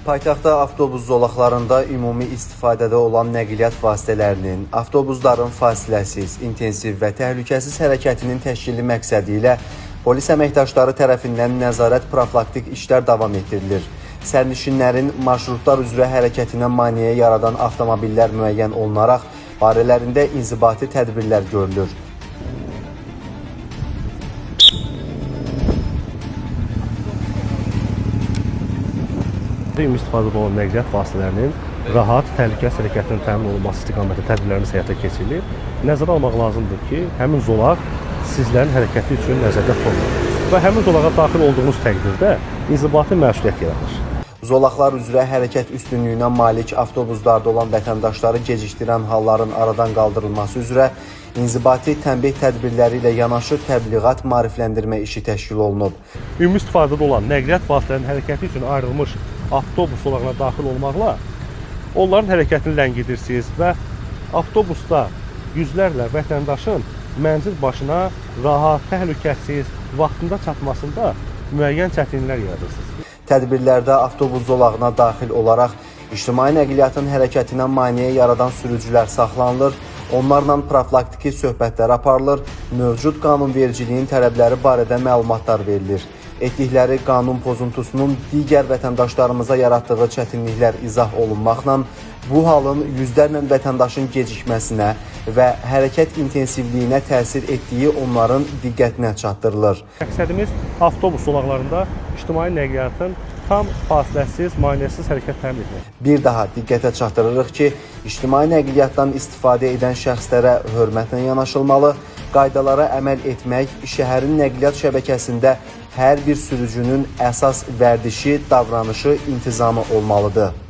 Paytaxtda avtobus zolaqlarında ümumi istifadədə olan nəqliyyat vasitələrinin, avtobusların fasiləsiz, intensiv və təhlükəsiz hərəkətinin təşkili məqsədi ilə polis əməkdaşları tərəfindən nəzarət profilaktik işlər davam etdirilir. Sərnişinlərin marşrutlar üzrə hərəkətinə maneə yaradan avtomobillər müəyyən olunaraq, barələrində inzibati tədbirlər görülür. Ümumi istifadədə olan nəqliyyat vasitələrinin rahat, təhlükəsiz hərəkətinin təmin olunması istiqamətində tədbirlərimiz həyata keçirilir. Nəzərə almaq lazımdır ki, həmin zolaq sizlərin hərəkəti üçün nəzərdə tutulur və həmin zolağa daxil olduğunuz təqdirdə inzibati məsuliyyət yaranır. Zolaqlar üzrə hərəkət üstünlüyünə malik avtobuslarda olan vətəndaşları gecikdirən halların aradan qaldırılması üzrə inzibati tənbih tədbirləri ilə yanaşı təbliğat, maarifləndirmə işi təşkil olunub. Ümumi istifadədə olan nəqliyyat vasitələrinin hərəkəti üçün ayrılmış avtobus zolağına daxil olmaqla onların hərəkətini ləngidirsiniz və avtobusda yüzlərlə vətəndaşın mənzil başına rahat, təhlükəsiz, vaxtında çatmasında müəyyən çətinliklər yaradırsınız. Tədbirlərdə avtobus zolağına daxil olaraq ictimai nəqliyyatın hərəkətinə maneə yaradan sürücülər saxlanılır, onlarla profilaktiki söhbətlər aparılır, mövcud qanunvericiliyin tələbləri barədə məlumatlar verilir. Etdikləri qanun pozuntusunun digər vətəndaşlarımıza yaratdığı çətinliklər izah olunmaqla bu halın yüzlərlə vətəndaşın gecikməsinə və hərəkət intensivliyinə təsir etdiyi onların diqqətinə çatdırılır. Məqsədimiz avtobus zolaqlarında ictimai nəqliyyatın tam fasiləsiz, maneəsiz hərəkət təmin etmək. Bir daha diqqətə çatdırırıq ki, ictimai nəqliyyatdan istifadə edən şəxslərə hörmətlə yanaşılmalı, qaydalara əməl etmək şəhərin nəqliyyat şəbəkəsində hər bir sürücünün əsas vərdişi, davranışı, intizamı olmalıdır.